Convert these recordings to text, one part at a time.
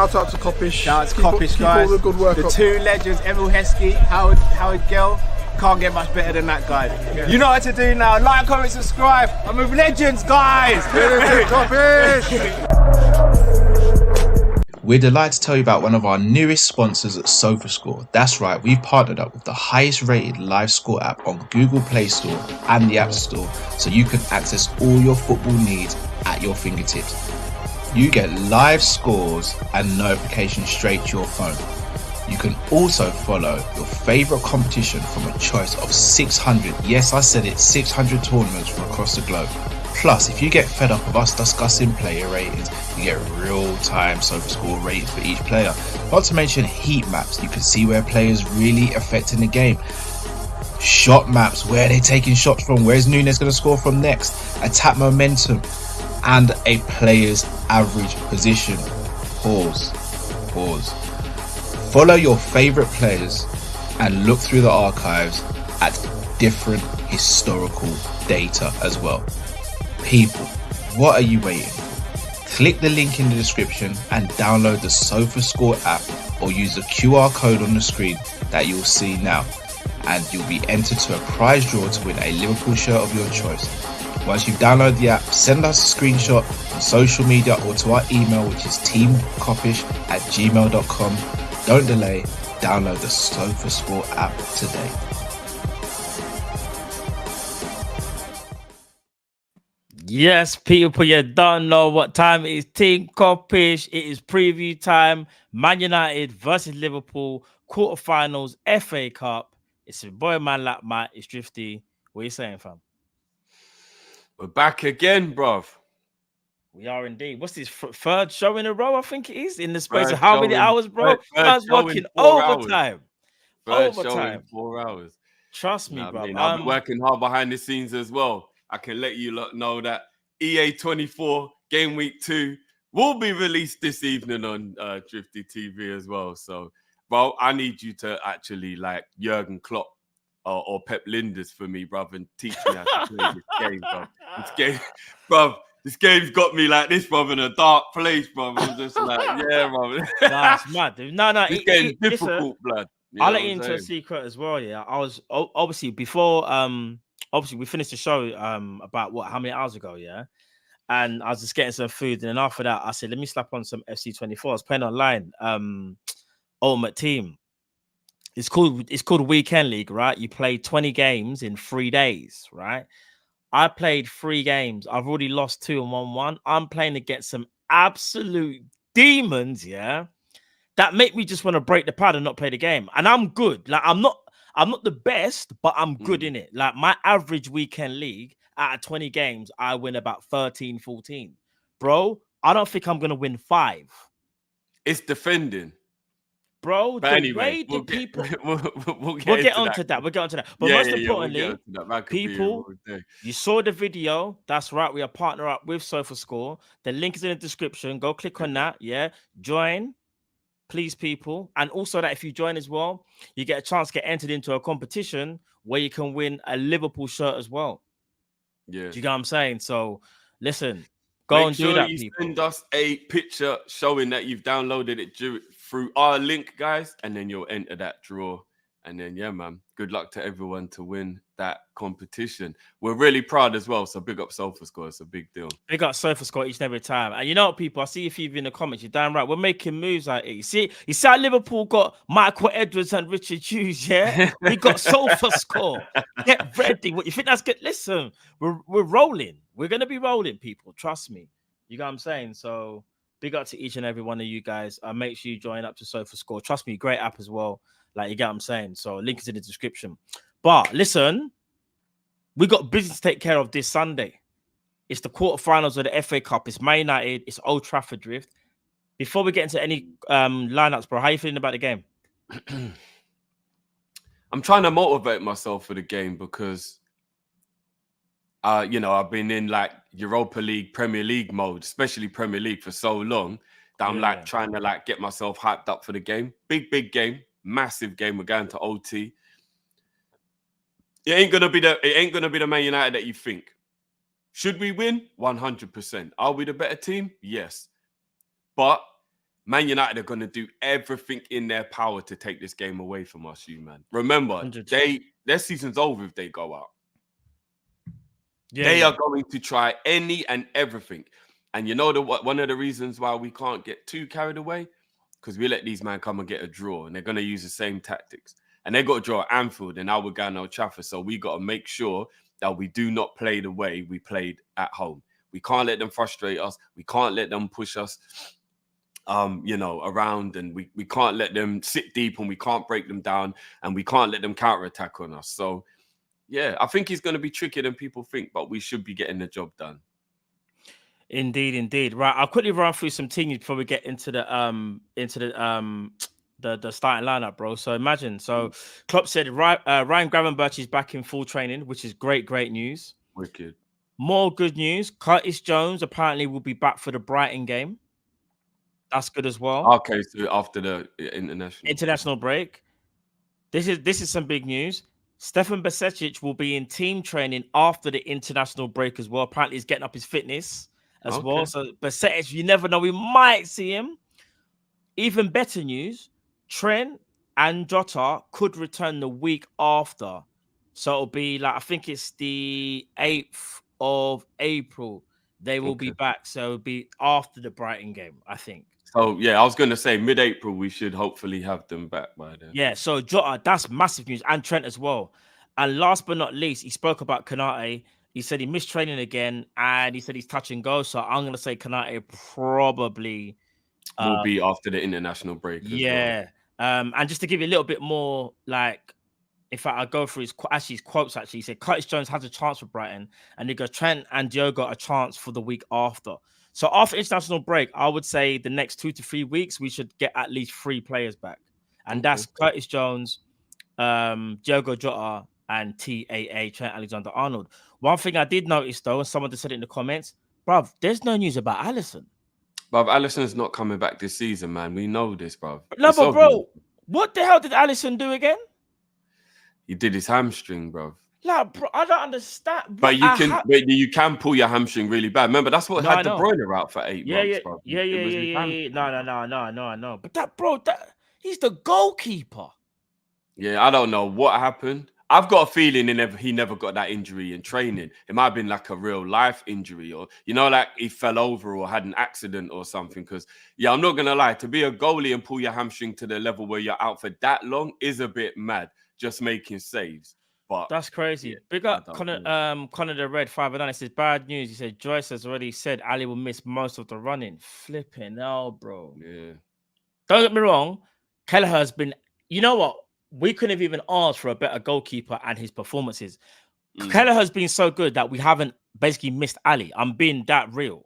Shout out to Kop-Ish. Shout out to Kopish, guys. Keep all the good work the up. two legends, Emil Heskey, Howard Gill. Can't get much better than that, guys. Yeah. You know what to do now. Like, comment, subscribe. I'm with legends, guys. Kopish! We're delighted to tell you about one of our newest sponsors at SofaScore. That's right, we've partnered up with the highest rated live score app on Google Play Store and the App Store, so you can access all your football needs at your fingertips. You get live scores and notifications straight to your phone. You can also follow your favourite competition from a choice of 600, yes I said it, 600 tournaments from across the globe. Plus, if you get fed up of us discussing player ratings, you get real-time SofaScore ratings for each player. Not to mention heat maps, you can see where players really affecting the game. Shot maps, where they're taking shots from, where's Nunes going to score from next, attack momentum, and a player's average position. Pause. Follow your favourite players and look through the archives at different historical data as well. People, what are you waiting for? Click the link in the description and download the SofaScore app, or use the QR code on the screen that you'll see now, and you'll be entered to a prize draw to win a Liverpool shirt of your choice. Once you've downloaded the app, send us a screenshot on social media or to our email, which is teamkopish@gmail.com. Don't delay, download the SofaScore app today. Yes, people, you don't know what time it is. Team Kop-Ish. It is preview time. Man United versus Liverpool, quarterfinals, FA Cup. It's your boy, man, like Matt. It's Drifty. What are you saying, fam? We're back again, bruv. We are indeed. What's this third show in a row? I think it is in the space of how many hours, bro? Man's working overtime. Overtime. 4 hours. Trust me, bro. I've been working hard behind the scenes as well. I can let you lot know that EA 24 Game Week 2 will be released this evening on Drifty TV as well. So, bro, I need you to actually like Jurgen Klopp or Pep Linders for me, bruv, and teach me how to play this game, bruv. This game's got me like this, bruv, in a dark place, bruv. I'm just like, yeah, bruv. That's mad, dude. No, this game's difficult, blood. I'll let you into a secret as well. Yeah, I was obviously before. Obviously, we finished the show about how many hours ago, yeah? And I was just getting some food. And then after that, I said, let me slap on some FC24. I was playing online, Ultimate Team. It's called Weekend League, right? You play 20 games in 3 days, right? I played 3 games. I've already lost 2 and won 1. I'm playing against some absolute demons, yeah? That make me just want to break the pad and not play the game. And I'm good. Like, I'm not the best, but I'm good in it. Like, my average weekend league out of 20 games, I win about 13, 14. Bro, I don't think I'm going to win 5. It's defending. Bro, but anyway, we'll get onto that. But yeah, most importantly, people, you saw the video. That's right. We are partner up with SofaScore. The link is in the description. Go click on that. Yeah. Join. Please, people. And also that if you join as well, you get a chance to get entered into a competition where you can win a Liverpool shirt as well. Yeah. Do you know what I'm saying? So listen, go and do that, people. Send us a picture showing that you've downloaded it through our link, guys, and then you'll enter that draw. And then, yeah, man, good luck to everyone to win that competition. We're really proud as well. So big up SofaScore. It's a big deal. Big up SofaScore each and every time. And you know what, people, I see a few of you in the comments. You're damn right. We're making moves like it. You see how Liverpool got Michael Edwards and Richard Hughes, yeah? We got SofaScore. Get ready. What you think that's good? Listen, we're rolling. We're going to be rolling, people. Trust me. You know what I'm saying? So big up to each and every one of you guys. Make sure you join up to SofaScore. Trust me, great app as well. Like, you get what I'm saying? So link is in the description. But listen, we got business to take care of this Sunday. It's the quarterfinals of the FA Cup. It's Man United. It's Old Trafford Drift. Before we get into any lineups, bro, how are you feeling about the game? I'm trying to motivate myself for the game because, you know, I've been in like Europa League, Premier League mode, especially Premier League for so long that I'm like trying to like get myself hyped up for the game. Big game. Massive game. We're going to OT. It ain't gonna be the Man United that you think. Should we win? 100%. Are we the better team? Yes. But Man United are going to do everything in their power to take this game away from us, you man. Remember, 100. their season's over if they go out. Yeah, They yeah. are going to try any and everything. And you know one of the reasons why we can't get too carried away? Because we let these men come and get a draw, and they're going to use the same tactics. And they got to draw at Anfield, and now we're going to Old Trafford. So we got to make sure that we do not play the way we played at home. We can't let them frustrate us. We can't let them push us, around, and we can't let them sit deep, and we can't break them down, and we can't let them counterattack on us. So, yeah, I think he's going to be trickier than people think, but we should be getting the job done. Indeed. Right, I'll quickly run through some teams before we get into the starting lineup, bro. So imagine, Klopp said Ryan Gravenberch is back in full training, which is great news. Wicked. More good news. Curtis Jones apparently will be back for the Brighton game. That's good as well. Okay, so after the international break. This is some big news. Stefan Bajcetic will be in team training after the international break as well. Apparently, he's getting up his fitness as well. So Bajcetic, you never know, we might see him. Even better news: Trent and Jota could return the week after. So it'll be like, I think it's the 8th of April. They will be back. So it'll be after the Brighton game, I think. So, yeah, I was going to say mid-April, we should hopefully have them back by then. Yeah, so Jota, that's massive news. And Trent as well. And last but not least, he spoke about Konate. He said he missed training again, and he said he's touch and go. So I'm going to say Konate probably will be after the international break. Yeah. And just to give you a little bit more, like, in fact, I'll go through his quotes. Actually, he said Curtis Jones has a chance for Brighton, and he goes Trent and Diogo a chance for the week after. So after international break, I would say the next 2 to 3 weeks, we should get at least 3 players back. And that's Curtis Jones, Diogo Jota, and TAA, Trent Alexander-Arnold. One thing I did notice, though, and someone just said it in the comments, bruv, there's no news about Alisson. Bruv, Alisson's not coming back this season, man. We know this, bruv. No, but bro, what the hell did Alisson do again? He did his hamstring, bruv. Like, bro, I don't understand. But you can pull your hamstring really bad. Remember, that's what had De Bruyne out for 8 months, bro. Yeah. No. But he's the goalkeeper. Yeah, I don't know what happened. I've got a feeling he never got that injury in training. It might have been like a real life injury, or like he fell over or had an accident or something. Because I'm not gonna lie, to be a goalie and pull your hamstring to the level where you're out for that long is a bit mad. Just making saves. But that's crazy. Yeah, Big up Connor the Red 509. It says bad news. He said Joyce has already said Ali will miss most of the running. Flipping hell, bro. Yeah. Don't get me wrong. Kelleher's been. You know what? We couldn't have even asked for a better goalkeeper and his performances. Kelleher's been so good that we haven't basically missed Ali. I'm being that real.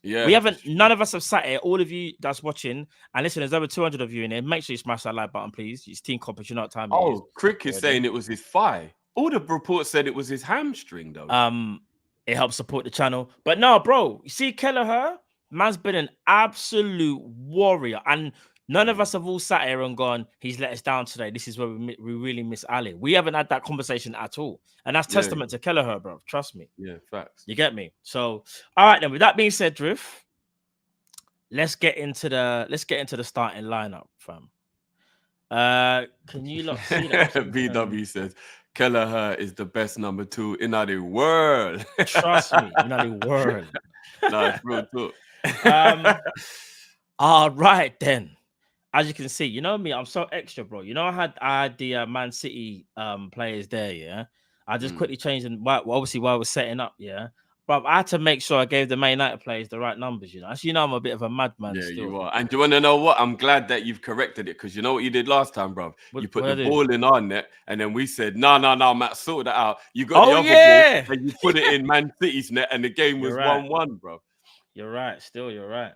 Yeah, we haven't. None of us have sat here. All of you that's watching, and listen, there's over 200 of you in here. Make sure you smash that like button, please. It's Team Kopish. You know what time it is. Crick is saying it was his thigh. All the reports said it was his hamstring, though. It helps support the channel, but no, bro. You see, Kelleher, man's been an absolute warrior, and none of us have all sat here and gone, he's let us down today. This is where we really miss Ali. We haven't had that conversation at all. And that's testament to Kelleher, bro. Trust me. Yeah, facts. You get me? So, all right, then. With that being said, Drift, let's get into the starting lineup, fam. Can you lot see that? BW says, Kelleher is the best number 2 in the world. Trust me, in the world. Nah, it's real talk. All right, then. As you can see, you know me, I'm so extra, bro. You know, I had the Man City players there, yeah. I just quickly changed them. Obviously, while I was setting up, yeah. But I had to make sure I gave the Man United players the right numbers, you know. As you know, I'm a bit of a madman. Yeah, still. You are. And do you want to know what? I'm glad that you've corrected it, because you know what you did last time, bro? You put the ball in our net, and then we said, no, Matt, sort that out. You got the other ball, and you put it in Man City's net, and the game was 1-1, bro. You're right. Still, you're right.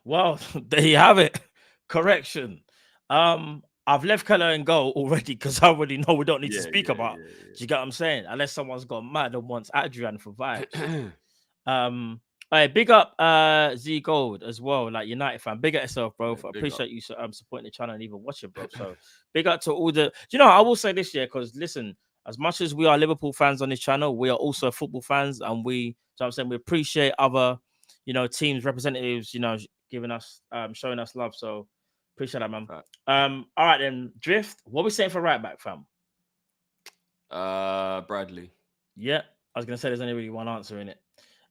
Well, there you have it. Correction. I've left Kelleher in goal already because I already know we don't need to speak about. Do you get what I'm saying? Unless someone's got mad and wants Adrian for vibes. Hey, big up Z Gold as well, like United fan. Big up yourself, bro. I appreciate you supporting the channel and even watching, bro. So big up to all the. You know, I will say this year, because listen, as much as we are Liverpool fans on this channel, we are also football fans, and we appreciate other, teams, representatives, giving us, showing us love. So appreciate that, man. Right. All right then, Drift. What we saying for right back, fam? Bradley. Yeah, I was gonna say there's only really one answer in it.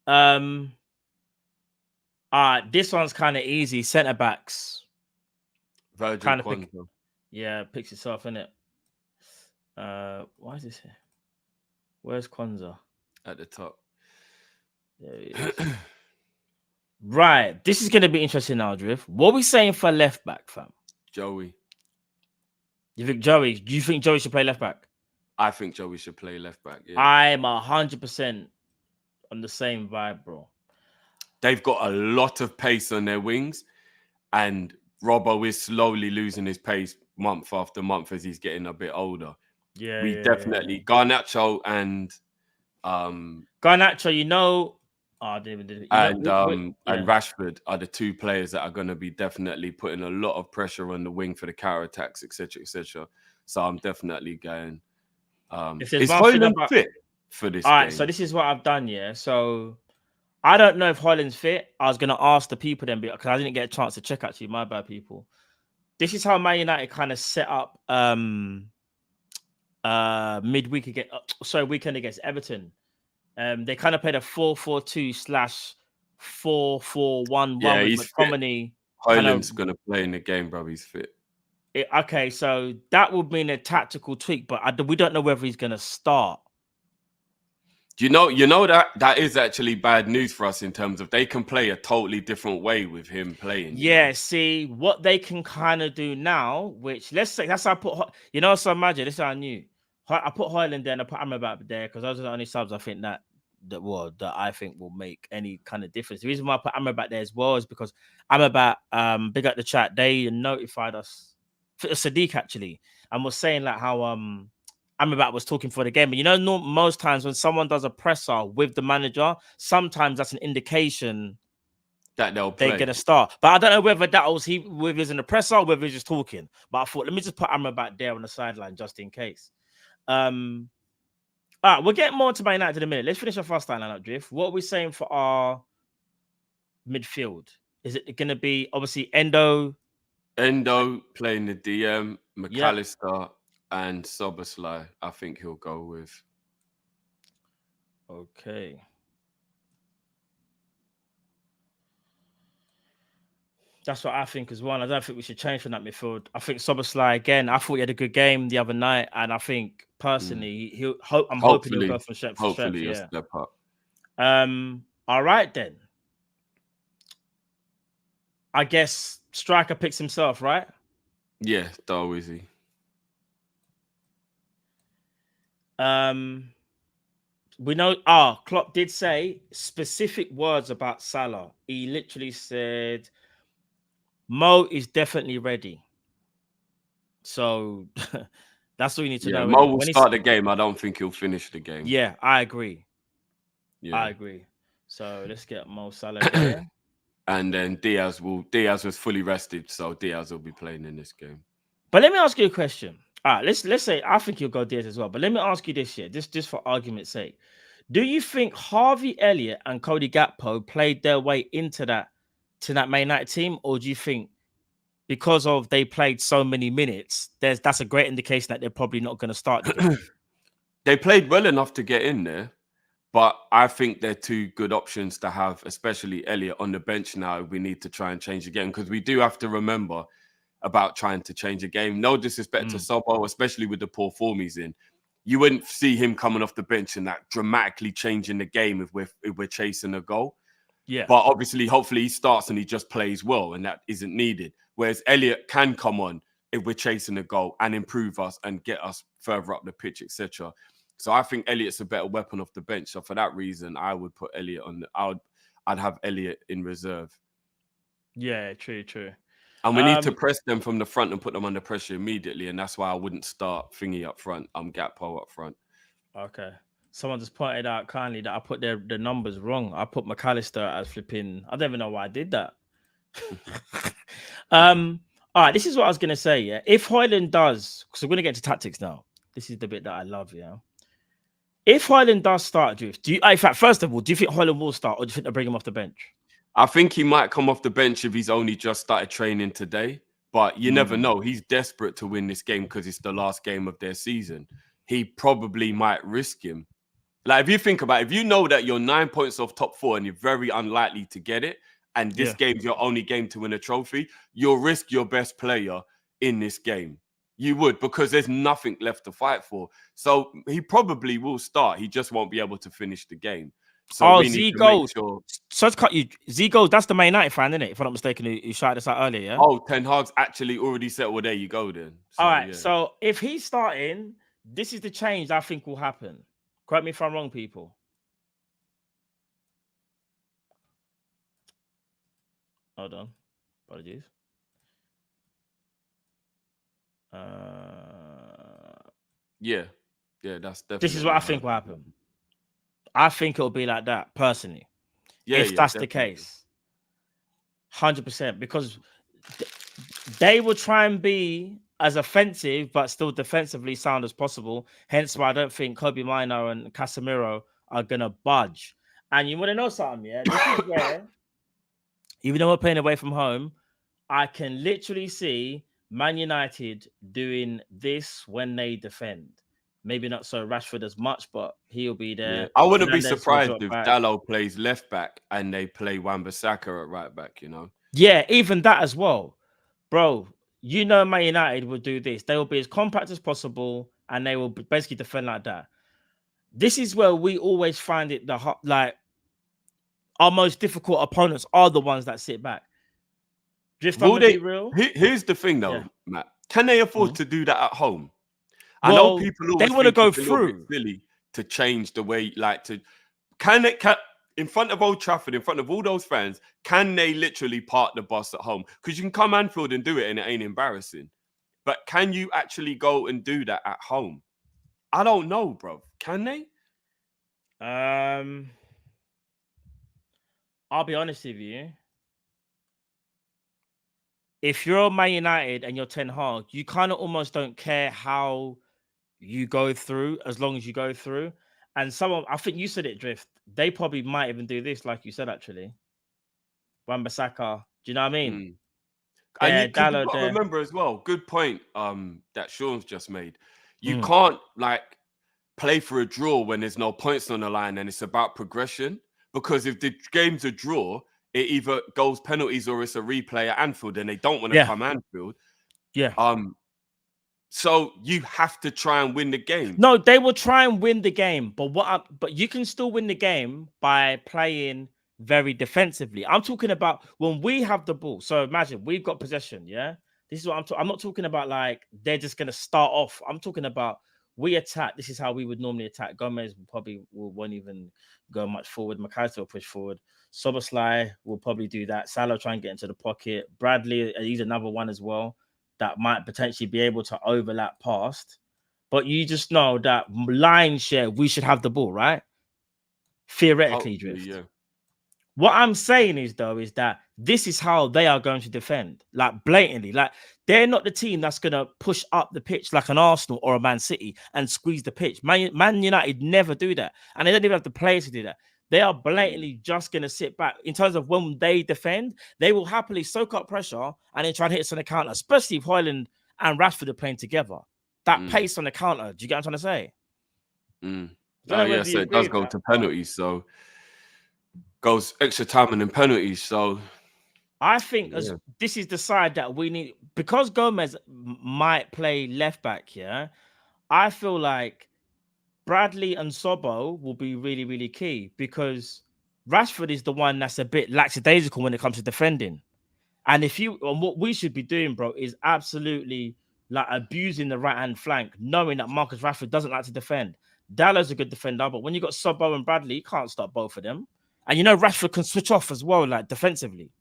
All right, this one's kind of easy. Centre backs. Virgil Kind of Kwanzaa. Yeah, picks itself in it. Why is this here? Where's Kwanzaa? At the top. There he is. Right, this is gonna be interesting now, Drift. What are we saying for left back, fam? Joey. You think Joey? Do you think Joey should play left back? I think Joey should play left back. Yeah. I'm 100% on the same vibe, bro. They've got a lot of pace on their wings, and Robbo is slowly losing his pace month after month as he's getting a bit older. Yeah, we definitely Garnacho and Garnacho, you know, and Rashford are the two players that are going to be definitely putting a lot of pressure on the wing for the counter attacks, etc., etc. So I'm definitely going. Is Højlund fit for this? All right, game? so this is what I've done. Yeah, so I don't know if Højlund's fit. I was going to ask the people then because I didn't get a chance to check. Actually, my bad, people. This is how Man United kind of set up midweek against weekend against Everton. They kind of played a 4-4-2/4-4-1-1 with McTominay. Højlund's going to play in the game, bro. He's fit. Okay, so that would mean a tactical tweak, but we don't know whether he's going to start. You know that is actually bad news for us in terms of they can play a totally different way with him playing. Yeah, see what they can kind of do now, which let's say that's how I put. So imagine this is how I knew. I put Højlund there and I put Amrabat there because those are the only subs I think that I think will make any kind of difference. The reason why I put Amrabat there as well is because Amrabat, big up the chat, they notified us, Sadiq actually, and was saying like how Amrabat was talking for the game. But most times when someone does a presser with the manager, sometimes that's an indication that they're going to start. But I don't know whether that was whether he's in the presser or whether he's just talking. But I thought, let me just put Amrabat there on the sideline just in case. All right, we'll get more to Man United in a minute. Let's finish our first lineup, Drift. What are we saying for our midfield? Is it going to be obviously Endo playing the DM, McAllister and Szoboszlai? I think he'll go with. Okay. That's what I think as well. I don't think we should change from that midfield. I think Szoboszlai again. I thought he had a good game the other night, and I think personally, I'm hoping he'll go from strength to strength. Hopefully, he'll step up. All right then. I guess striker picks himself, right? Yeah, Darwizi. We know. Klopp did say specific words about Salah. He literally said, Mo is definitely ready. So that's all you need to know. Mo will start the game. I don't think he'll finish the game. Yeah, I agree. Yeah. I agree. So let's get Mo Salah there. And then Diaz was fully rested, so Diaz will be playing in this game. But let me ask you a question. All right, let's say I think you'll go Diaz as well. But let me ask you this here, just for argument's sake. Do you think Harvey Elliott and Cody Gakpo played their way into that Man United team, or do you think because of they played so many minutes, that's a great indication that they're probably not going to start? They played well enough to get in there, but I think they're two good options to have, especially Elliott on the bench now. We need to try and change the game because we do have to remember about trying to change a game. No disrespect to Sobo, especially with the poor form he's in. You wouldn't see him coming off the bench and that dramatically changing the game if we're chasing a goal. Yeah. But obviously, hopefully he starts and he just plays well and that isn't needed. Whereas Elliott can come on if we're chasing a goal and improve us and get us further up the pitch, etc. So I think Elliott's a better weapon off the bench. So for that reason, I would put Elliott on. I'd have Elliott in reserve. Yeah, true. And we need to press them from the front and put them under pressure immediately. And that's why I wouldn't start Thingy up front. Gakpo up front. Okay. Someone just pointed out kindly that I put the numbers wrong. I put McAllister as flipping. I don't even know why I did that. All right, this is what I was gonna say. Yeah, if Højlund does, because we're gonna get to tactics now. This is the bit that I love. Yeah, if Højlund does start, Drift, in fact, first of all, do you think Højlund will start, or do you think they'll bring him off the bench? I think he might come off the bench if he's only just started training today. But you never know. He's desperate to win this game because it's the last game of their season. He probably might risk him. Like, if you think about it, if you know that you're 9 points off top 4 and you're very unlikely to get it, and this game's your only game to win a trophy, you'll risk your best player in this game. You would, because there's nothing left to fight for. So he probably will start. He just won't be able to finish the game. So we need to make sure. So to cut you, Z goes. That's the Man United fan, isn't it? If I'm not mistaken, who shouted this out earlier. Yeah. Oh, Ten Hag's actually already said, well, there you go then. So, all right. Yeah. So if he's starting, this is the change I think will happen. Correct me if I'm wrong, people. Hold on. Apologies. Yeah, that's definitely. This is what I think will happen. I think it'll be like that, personally. Yeah, if that's the case. 100%. Because they will try and be as offensive, but still defensively sound as possible. Hence why I don't think Kobe Mino and Casemiro are going to budge. And you want to know something, yeah? This is where, even though we're playing away from home, I can literally see Man United doing this when they defend. Maybe not so Rashford as much, but he'll be there. Yeah. I wouldn't be surprised if Dalot plays left back and they play Wan-Bissaka at right back, you know? Yeah, even that as well. Bro, you know Man United will do this. They will be as compact as possible and they will basically defend like that. This is where we always find it like our most difficult opponents are the ones that sit back. Just to be real. Here's the thing though, Matt. Can they afford to do that at home? I know people always they want to go through. Silly to change the way, can in front of Old Trafford, in front of all those fans, can they literally park the bus at home? Because you can come Anfield and do it, and it ain't embarrassing. But can you actually go and do that at home? I don't know, bro. Can they? I'll be honest with you. If you're Man United and you're Ten Hag, you kind of almost don't care how you go through, as long as you go through. And I think you said it, Drift. They probably might even do this, like you said, actually. Wan-Bissaka. Do you know what I mean? And you got to remember as well, good point that Sean's just made. You can't play for a draw when there's no points on the line and it's about progression. Because if the game's a draw, it either goes penalties or it's a replay at Anfield and they don't want to come Anfield. Yeah. So you have to try and win the game. No, they will try and win the game, but you can still win the game by playing very defensively. I'm talking about when we have the ball. So imagine we've got possession, yeah? This is what I'm not talking about they're just going to start off. I'm talking about we attack. This is how we would normally attack. Gomez won't even go much forward. McAllister will push forward. Soboslai will probably do that. Salah try and get into the pocket. Bradley, he's another one as well that might potentially be able to overlap past. But you just know that line share, we should have the ball, right? Theoretically, Drift. Yeah. What I'm saying is that this is how they are going to defend, blatantly. They're not the team that's going to push up the pitch like an Arsenal or a Man City and squeeze the pitch. Man United never do that. And they don't even have the players to do that. They are blatantly just going to sit back. In terms of when they defend, they will happily soak up pressure and then try and hit us on the counter, especially if Højlund and Rashford are playing together. That pace on the counter. Do you get what I'm trying to say? So it does go to penalties. So goes extra time and then penalties. So I think this is the side that we need, because Gomez might play left back. Yeah, I feel like Bradley and Sobo will be really, really key because Rashford is the one that's a bit lackadaisical when it comes to defending. And what we should be doing, bro, is absolutely abusing the right hand flank, knowing that Marcus Rashford doesn't like to defend. Dalot's a good defender, but when you got Sobo and Bradley, you can't stop both of them. And Rashford can switch off as well, defensively.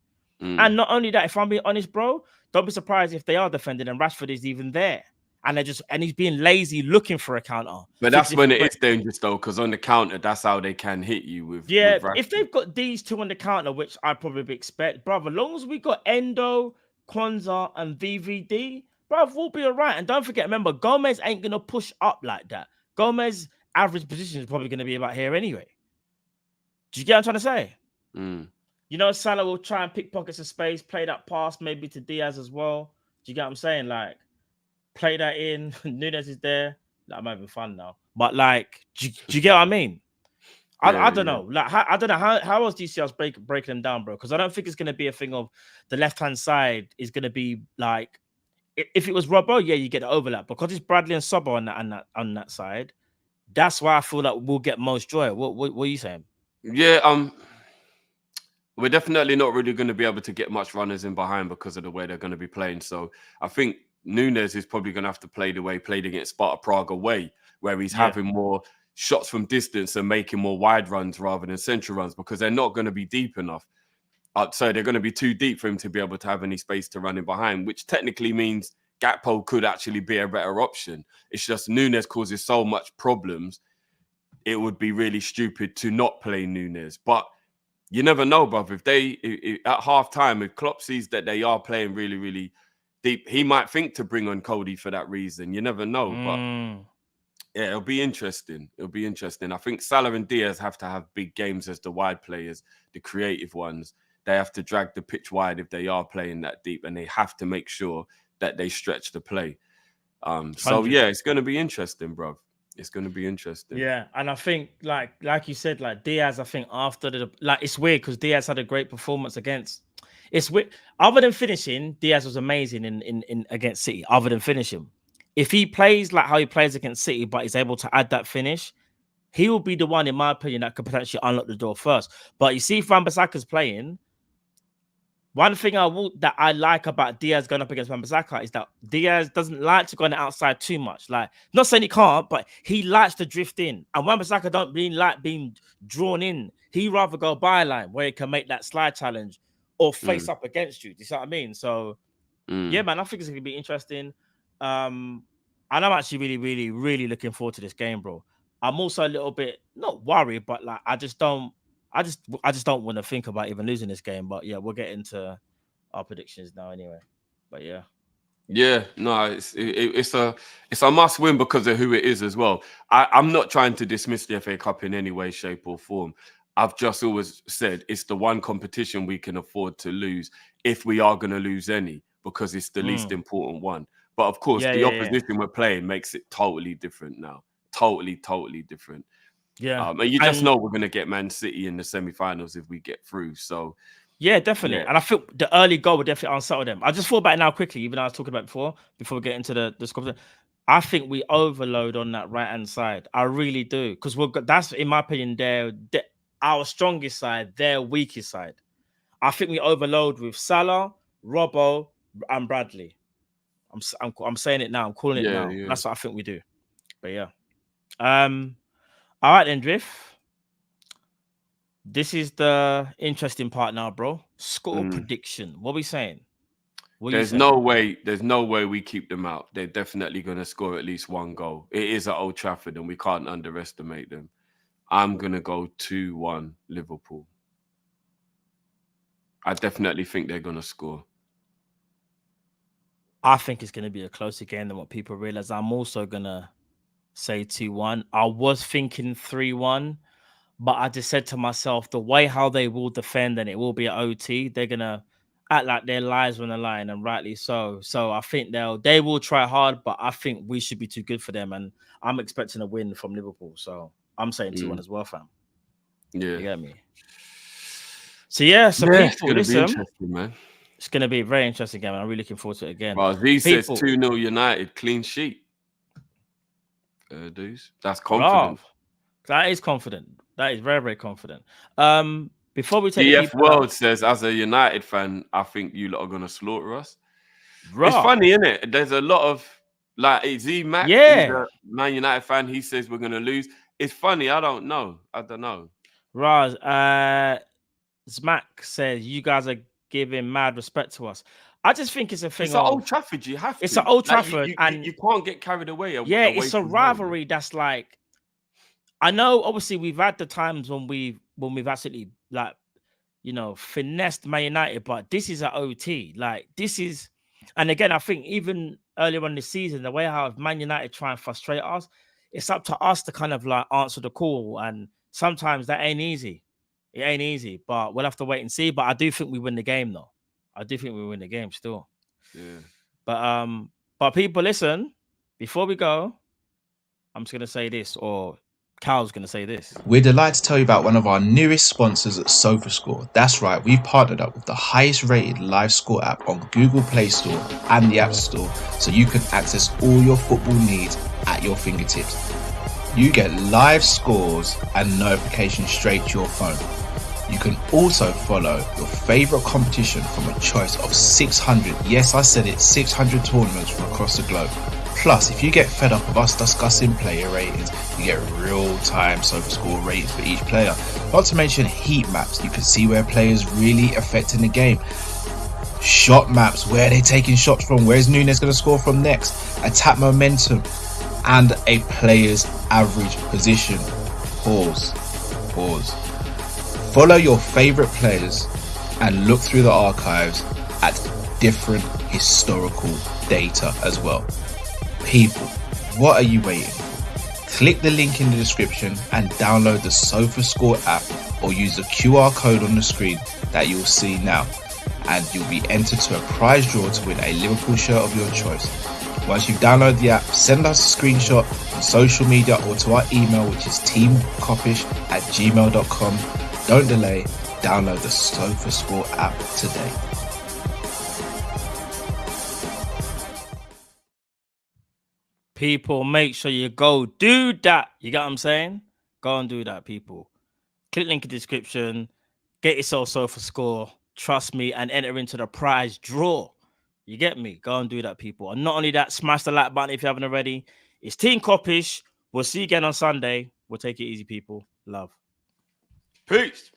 And not only that, if I'm being honest, bro, don't be surprised if they are defending and Rashford is even there. And he's being lazy looking for a counter. But that's when it is dangerous, though, because on the counter, that's how they can hit you with. Yeah, with if they've got these two on the counter, which I probably expect, brother, as long as we got Endo, Kwanzaa, and VVD, bro, we'll be all right. And don't forget, remember, Gomez ain't going to push up like that. Gomez's average position is probably going to be about here anyway. Do you get what I'm trying to say? You know, Salah will try and pick pockets of space, play that pass maybe to Diaz as well. Do you get what I'm saying? Like, play that in. Nunes is there. Like, I'm having fun now. But like, do you get what I mean? I don't know. Like, I don't know how else do you see us breaking them down, bro? Because I don't think it's gonna be a thing of the left hand side is gonna be like if it was Robbo, yeah, you get the overlap because it's Bradley and Sobbo on that side. That's why I feel like we'll get most joy. What are you saying? Yeah, we're definitely not really going to be able to get much runners in behind because of the way they're going to be playing. So I think Nunes is probably going to have to play the way he played against Sparta Prague away, where he's having more shots from distance and making more wide runs rather than central runs because they're not going to be deep enough. So they're going to be too deep for him to be able to have any space to run in behind, which technically means Gakpo could actually be a better option. It's just Nunes causes so much problems. It would be really stupid to not play Nunes. But you never know, brother. If at half time, if Klopp sees that they are playing really, really deep, he might think to bring on Cody for that reason. You never know. But yeah, it'll be interesting. It'll be interesting. I think Salah and Diaz have to have big games as the wide players, the creative ones. They have to drag the pitch wide if they are playing that deep, and they have to make sure that they stretch the play. So yeah, it's going to be interesting, bro. It's going to be interesting. Yeah, and I think like you said, like Diaz, I think after it's weird because Diaz had a great performance against. It's weird. Other than finishing, Diaz was amazing in against City. Other than finishing, if he plays like how he plays against City, but is able to add that finish, he will be the one, in my opinion, that could potentially unlock the door first. But you see, if Wan-Bissaka's playing. One thing that I like about Diaz going up against Wan-Bissaka is that Diaz doesn't like to go on the outside too much. Like, not saying he can't, but he likes to drift in. And Wan-Bissaka don't really like being drawn in. He rather go byline where he can make that slide challenge or face up against you. Do you see what I mean? So, yeah, man, I think it's going to be interesting. And I'm actually really, really, really looking forward to this game, bro. I'm also a little bit, not worried, but like, I just don't want to think about even losing this game. But yeah, we'll get into our predictions now anyway. But yeah. Yeah, no, it's a must win because of who it is as well. I'm not trying to dismiss the FA Cup in any way, shape, or form. I've just always said it's the one competition we can afford to lose if we are going to lose any, because it's the least important one. But of course, the opposition we're playing makes it totally different now. Totally different. Yeah, and you just know we're going to get Man City in the semi-finals if we get through. So yeah, definitely. Yeah. And I feel the early goal would definitely unsettle them. I just thought about it now quickly, even though I was talking about before we get into the score. I think we overload on that right-hand side. I really do. Because that's, in my opinion, our strongest side, their weakest side. I think we overload with Salah, Robbo, and Bradley. I'm saying it now. I'm calling it now. Yeah. That's what I think we do. But yeah. All right then, Drift. This is the interesting part now, bro. Score prediction. What are we saying? There's no way we keep them out. They're definitely going to score at least one goal. It is at Old Trafford, and we can't underestimate them. I'm going to go 2-1 Liverpool. I definitely think they're going to score. I think it's going to be a closer game than what people realize. I'm also going to say 2-1. I was thinking 3-1, but I just said to myself, the way how they will defend and it will be at OT, they're going to act like their lives on the line, and rightly so. So I think they will try hard, but I think we should be too good for them, and I'm expecting a win from Liverpool. So I'm saying 2-1 as well, fam. Yeah. You get me? So yeah, it's going to be interesting, man. It's going to be a very interesting game, and I'm really looking forward to it again. Well, Z says 2-0 United, clean sheet. Dudes, that's confident. That is confident. That is very, very confident. Before we take DF World says, as a United fan, I think you lot are going to slaughter us. Rough. It's funny, isn't it? There's a lot of like Z Mac, he's a Man United fan. He says we're going to lose. It's funny. I don't know. Raz, Zmack says you guys are giving mad respect to us. I just think it's a thing. It's at Old Trafford. You have to. It's at Old Trafford, and you can't get carried away. Yeah, it's a rivalry that's like. I know. Obviously, we've had the times when we've actually finessed Man United, but this is at OT. Like this is, and again, I think even earlier on this season, the way how Man United try and frustrate us, it's up to us to kind of like answer the call, and sometimes that ain't easy. It ain't easy, but we'll have to wait and see. But I do think we win the game, though. I do think we win the game still. Yeah. But people, listen. Before we go, I'm just gonna say this, or Cal's gonna say this. We're delighted to tell you about one of our newest sponsors at SofaScore. That's right, we've partnered up with the highest rated live score app on Google Play Store and the App Store, so you can access all your football needs at your fingertips. You get live scores and notifications straight to your phone. You can also follow your favorite competition from a choice of 600, yes I said it, 600 tournaments from across the globe. Plus, if you get fed up of us discussing player ratings, you get real-time SofaScore ratings for each player. Not to mention heat maps, you can see where players really affecting the game. Shot maps, where they're taking shots from, where's Nunes going to score from next, attack momentum, and a player's average position. Pause. Follow your favourite players and look through the archives at different historical data as well. People, what are you waiting for? Click the link in the description and download the SofaScore app, or use the QR code on the screen that you'll see now, and you'll be entered to a prize draw to win a Liverpool shirt of your choice. Once you've downloaded the app, send us a screenshot on social media or to our email, which is teamkopish@gmail.com. Don't delay, download the SofaScore app today. People, make sure you go do that. You get what I'm saying? Go and do that, people. Click link in the description. Get yourself SofaScore. Trust me, and enter into the prize draw. You get me? Go and do that, people. And not only that, smash the like button if you haven't already. It's Team Kop-Ish. We'll see you again on Sunday. We'll take it easy, people. Love. Peace.